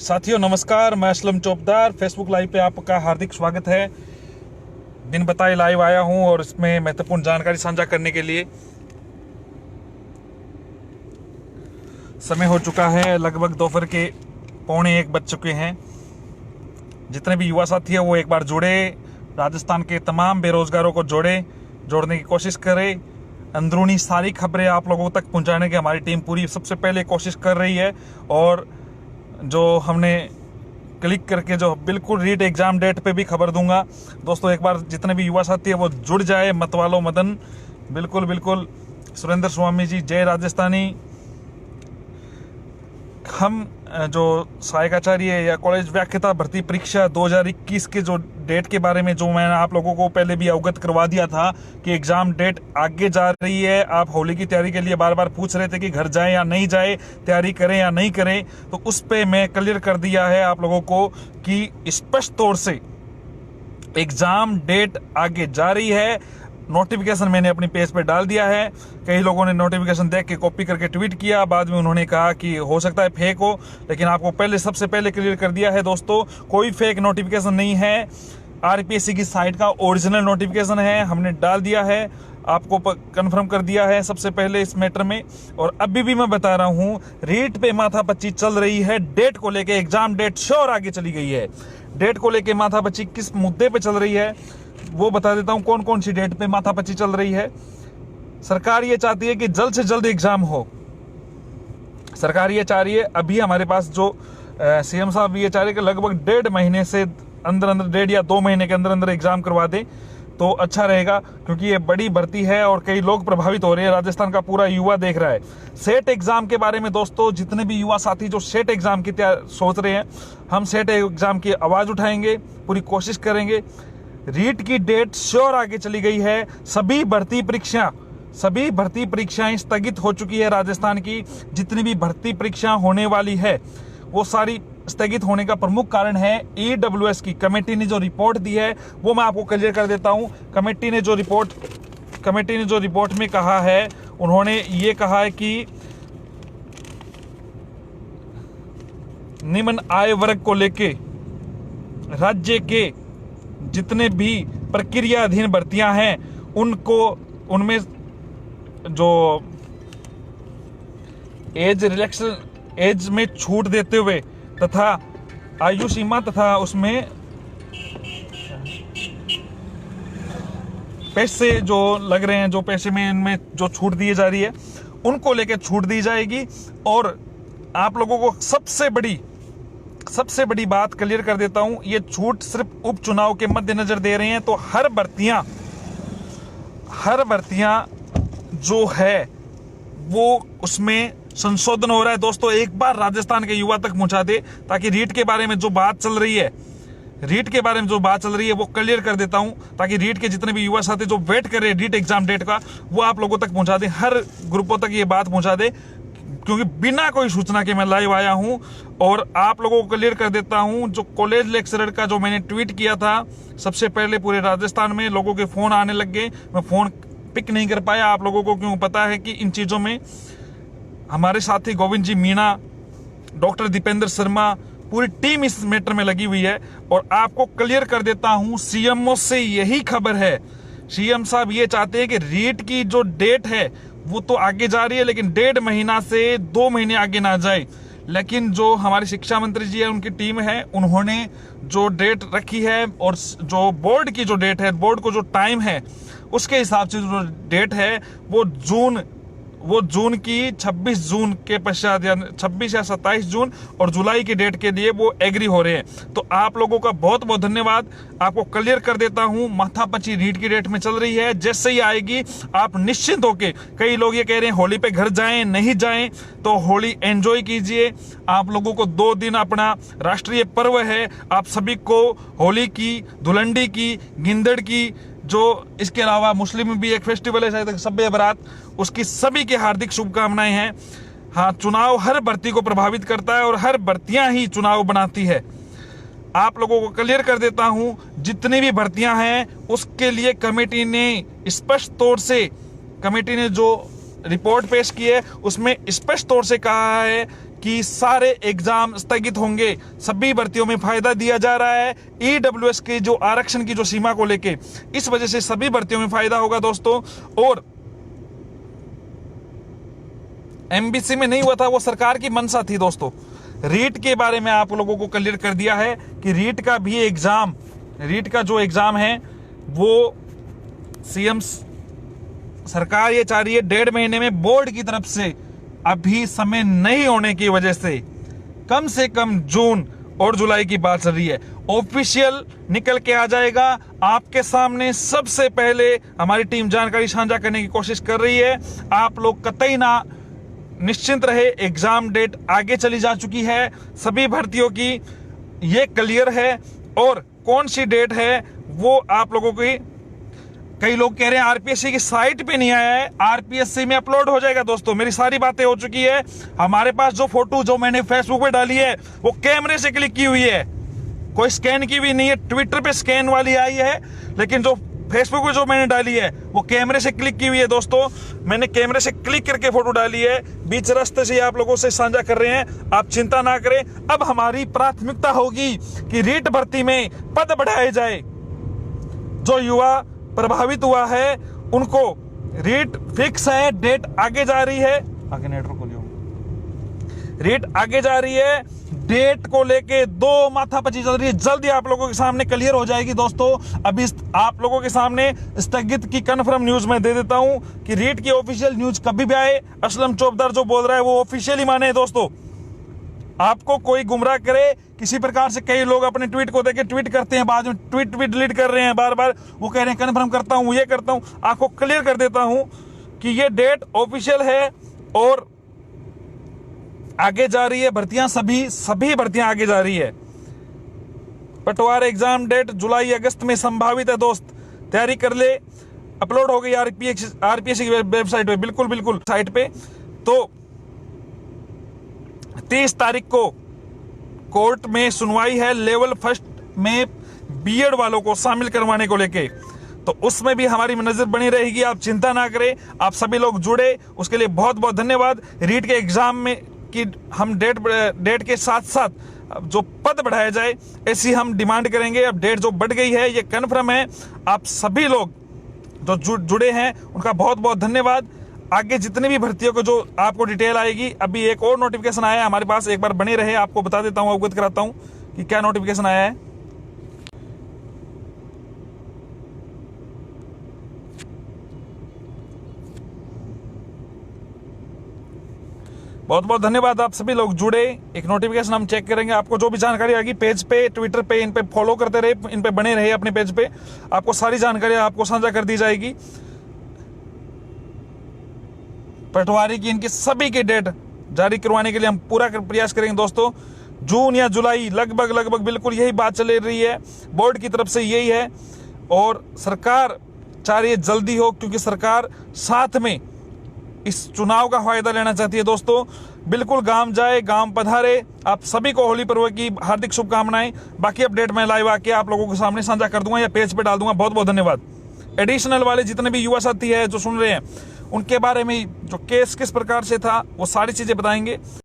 साथियों नमस्कार, मैं असलम चौबदार फेसबुक लाइव पे आपका हार्दिक स्वागत है। दिन बताए लाइव आया हूं और इसमें महत्वपूर्ण जानकारी साझा करने के लिए समय हो चुका है। लगभग दोपहर के 12:45 बज चुके हैं। जितने भी युवा साथी हैं वो एक बार जुड़े, राजस्थान के तमाम बेरोजगारों को जोड़ने की कोशिश करें। अंदरूनी सारी खबरें आप लोगों तक पहुंचाने की हमारी टीम पूरी सबसे पहले कोशिश कर रही है। और जो हमने क्लिक करके जो बिल्कुल रीट एग्जाम डेट पे भी खबर दूंगा। दोस्तों एक बार जितने भी युवा साथी है वो जुड़ जाए। मतवालो मदन, बिल्कुल सुरेंद्र स्वामी जी, जय राजस्थानी। हम जो सहायक आचार्य या कॉलेज व्याख्याता भर्ती परीक्षा 2021 के जो डेट के बारे में जो मैंने आप लोगों को पहले भी अवगत करवा दिया था कि एग्जाम डेट आगे जा रही है। आप होली की तैयारी के लिए बार बार पूछ रहे थे कि घर जाए या नहीं जाए, तैयारी करें या नहीं करें, तो उस पे मैं क्लियर कर दिया है आप लोगों को कि स्पष्ट तौर से एग्जाम डेट आगे जा रही है। नोटिफिकेशन मैंने अपनी पेज पे डाल दिया है। कई लोगों ने नोटिफिकेशन देख के कॉपी करके ट्वीट किया, बाद में उन्होंने कहा कि हो सकता है फेक हो, लेकिन आपको सबसे पहले क्लियर कर दिया है दोस्तों, कोई फेक नोटिफिकेशन नहीं है। आरपीएससी की साइट का ओरिजिनल नोटिफिकेशन है, हमने डाल दिया है, आपको कंफर्म कर दिया है सबसे पहले इस मैटर में। और अभी भी मैं बता रहा हूं, रीट पे माथापच्ची चल रही है। डेट को लेके एग्जाम डेट श्योर आगे चली गई है। डेट को लेके माथापच्ची किस मुद्दे पे चल रही है वो बता देता हूं, कौन कौन सी डेट पे माथापच्ची चल रही है। सरकार ये चाहती है कि जल्द से जल्द एग्जाम हो। सरकार ये चाह रही है, अभी हमारे पास जो सीएम साहब ये चाह रहे हैं कि लगभग 1.5 महीने से अंदर 1.5 या 2 महीने के अंदर एग्जाम करवा दे तो अच्छा रहेगा, क्योंकि ये बड़ी भर्ती है और कई लोग प्रभावित हो रहे हैं। राजस्थान का पूरा युवा देख रहा है। सेट एग्जाम के बारे में दोस्तों, जितने भी युवा साथी जो सेट एग्जाम की सोच रहे हैं, हम सेट एग्जाम की आवाज उठाएंगे, पूरी कोशिश करेंगे। रीट की डेट श्योर आगे चली गई है। सभी भर्ती परीक्षाएं स्थगित हो चुकी है। राजस्थान की जितनी भी भर्ती परीक्षा होने वाली है वो सारी स्थगित होने का प्रमुख कारण है ईडब्ल्यूएस की कमेटी ने जो रिपोर्ट दी है वो मैं आपको क्लियर कर देता हूं। कमेटी ने जो रिपोर्ट में कहा है, उन्होंने ये कहा है कि निम्न आय वर्ग को लेके राज्य के जितने भी प्रक्रियाधीन भर्तियां हैं उनमें जो एज में छूट देते हुए तथा आयु सीमा तथा उसमें पैसे जो लग रहे हैं, जो पैसे में इनमें जो छूट दी जा रही है उनको लेकर छूट दी जाएगी। और आप लोगों को सबसे बड़ी बात क्लियर कर देता हूं, ये छूट सिर्फ उपचुनाव के मद्देनजर दे रहे हैं। तो हर भर्तियां जो है वो उसमें संशोधन हो रहा है। दोस्तों एक बार राजस्थान के युवा तक पहुंचा दे, ताकि रीट के बारे में जो बात चल रही है वो क्लियर कर देता हूं, ताकि रीट के जितने भी युवा साथी जो वेट कर रहे हैं रीट एग्जाम डेट का, वो आप लोगों तक पहुंचा दे, हर ग्रुपों तक ये बात पहुंचा दे, क्योंकि बिना कोई सूचना के मैं लाइव आया हूं। और आप लोगों को क्लियर कर देता हूं, जो कॉलेज लेक्चरर का जो मैंने ट्वीट किया था, सबसे पहले पूरे राजस्थान में लोगों के फोन आने लग गए। मैं फोन पिक नहीं कर पाया। आप लोगों को क्यों पता है कि इन चीजों में हमारे साथी गोविंद जी मीणा, डॉक्टर दीपेंद्र शर्मा, पूरी टीम इस मैटर में लगी हुई है। और आपको क्लियर कर देता हूं, सीएमओ से यही खबर है। सीएम साहब ये चाहते हैं कि रीट की जो डेट है वो तो आगे जा रही है, लेकिन 1.5 महीना से 2 महीने आगे ना जाए। लेकिन जो हमारे शिक्षा मंत्री जी है, उनकी टीम है, उन्होंने जो डेट रखी है और जो बोर्ड की जो डेट है, बोर्ड को जो टाइम है उसके हिसाब से जो डेट है वो जून की 26 जून के पश्चात, या 26 या 27 जून और जुलाई की डेट के लिए वो एग्री हो रहे हैं। तो आप लोगों का बहुत बहुत धन्यवाद। आपको क्लियर कर देता हूं, माथापच्ची रीट की डेट में चल रही है। जैसे ही आएगी आप निश्चिंत होके, कई लोग ये कह रहे हैं होली पे घर जाएं नहीं जाएं, तो होली एंजॉय कीजिए। आप लोगों को 2 दिन अपना राष्ट्रीय पर्व है, आप सभी को होली की, धुलंडी की, गिंदड़ की, जो इसके अलावा मुस्लिम में भी एक फेस्टिवल है शायद शब-ए बारात, उसकी सभी की हार्दिक शुभकामनाएं हैं। हाँ, चुनाव हर भर्ती को प्रभावित करता है और हर भर्तियां ही चुनाव बनाती है। आप लोगों को क्लियर कर देता हूं, जितनी भी भर्तियां हैं उसके लिए कमेटी ने स्पष्ट तौर से जो रिपोर्ट पेश की है उसमें स्पष्ट तौर से कहा है कि सारे एग्जाम स्थगित होंगे, सभी भर्तियों में फायदा दिया जा रहा है ईडब्ल्यूएस के जो आरक्षण की जो सीमा को लेके, इस वजह से सभी भर्तियों में फायदा होगा दोस्तों। और एमबीसी में नहीं हुआ था, वो सरकार की मंशा थी दोस्तों। रीट के बारे में आप लोगों को क्लियर कर दिया है कि रीट का भी एग्जाम, रीट का जो एग्जाम है वो सीएम सरकार ये चाह रही है 1.5 महीने में बोर्ड की तरफ से अभी समय नहीं होने की वजह से कम जून और जुलाई की बात चल रही है। ऑफिशियल निकल के आ जाएगा आपके सामने, सबसे पहले हमारी टीम जानकारी साझा करने की कोशिश कर रही है। आप लोग कतई ना निश्चिंत रहे, एग्जाम डेट आगे चली जा चुकी है, सभी भर्तियों की ये क्लियर है। और कौन सी डेट है वो आप लोगों की, कई लोग कह रहे हैं आरपीएससी की साइट पे नहीं आया है, आरपीएससी में अपलोड हो जाएगा दोस्तों। मेरी सारी बातें हो चुकी है। हमारे पास जो फोटो जो मैंने फेसबुक पे डाली है वो कैमरे से क्लिक की हुई है, कोई स्कैन की भी नहीं है। ट्विटर पे स्कैन वाली आई है, लेकिन जो फेसबुक पे जो मैंने डाली है वो कैमरे से क्लिक की हुई है दोस्तों। मैंने कैमरे से क्लिक करके फोटो डाली है, बीच रास्ते से आप लोगों से साझा कर रहे हैं। आप चिंता ना करें, अब हमारी प्राथमिकता होगी कि रीट भर्ती में पद बढ़ाए जाए। जो युवा प्रभावित हुआ है उनको रेट फिक्स है, डेट आगे जा रही है, आगे नेटवर्क को लियो, रेट आगे जा रही है, डेट को लेके दो माथापच्ची चल रही है, जल्दी आप लोगों के सामने क्लियर हो जाएगी दोस्तों। अभी आप लोगों के सामने स्थगित की कन्फर्म न्यूज मैं दे देता हूं कि रेट की ऑफिशियल न्यूज कभी भी आए, असलम चौबदार जो बोल रहा है वो ऑफिशियली माने दोस्तों। आपको कोई गुमराह करे किसी प्रकार से, कई लोग अपने ट्वीट को देके ट्वीट करते हैं, बाद में ट्वीट भी डिलीट कर रहे हैं बार बार, वो कह रहे हैं कन्फर्म करता हूं, ये करता हूं। आपको क्लियर कर देता हूं कि ये डेट ऑफिशियल है और आगे जा रही है भर्तियां, सभी भर्तियां आगे जा रही है। पटवार एग्जाम डेट जुलाई अगस्त में संभावित है दोस्त, तैयारी कर ले। अपलोड हो गई आरपीएससी की वेबसाइट पे, बिल्कुल साइट पे। तो 30 तारीख को कोर्ट में सुनवाई है लेवल फर्स्ट में बीएड वालों को शामिल करवाने को लेके, तो उसमें भी हमारी नजर बनी रहेगी। आप चिंता ना करें, आप सभी लोग जुड़े उसके लिए बहुत बहुत धन्यवाद। रीट के एग्जाम में कि हम डेट के साथ साथ जो पद बढ़ाया जाए ऐसी हम डिमांड करेंगे। अब डेट जो बढ़ गई है ये कन्फर्म है। आप सभी लोग जो जुड़े हैं उनका बहुत बहुत धन्यवाद। आगे जितने भी भर्तियों को जो आपको डिटेल आएगी, अभी एक और नोटिफिकेशन आया है हमारे पास, एक बार बने रहे, आपको बता देता हूं, अवगत कराता हूं कि क्या नोटिफिकेशन आया है। बहुत बहुत धन्यवाद, आप सभी लोग जुड़े। एक नोटिफिकेशन हम चेक करेंगे, आपको जो भी जानकारी आएगी पेज पे, ट्विटर पे, इन पे फॉलो करते रहे, इन पे बने रहे अपने पेज पे, आपको सारी जानकारी आपको साझा कर दी जाएगी। पटवारी की इनकी सभी की डेट जारी करवाने के लिए हम पूरा प्रयास करेंगे दोस्तों। जून या जुलाई लगभग बिल्कुल यही बात चल रही है, बोर्ड की तरफ से यही है। और सरकार चाह रही है जल्दी हो, क्योंकि सरकार साथ में इस चुनाव का फायदा लेना चाहती है दोस्तों। बिल्कुल गांव जाए, गांव पधारे। आप सभी को होली पर्व की हार्दिक शुभकामनाएं। बाकी अपडेट मैं लाइव आके आप लोगों के सामने साझा कर दूंगा या पेज पे डाल दूंगा। बहुत बहुत धन्यवाद। एडिशनल वाले जितने भी युवा साथी है जो सुन रहे हैं, उनके बारे में जो केस किस प्रकार से था वो सारी चीजें बताएंगे।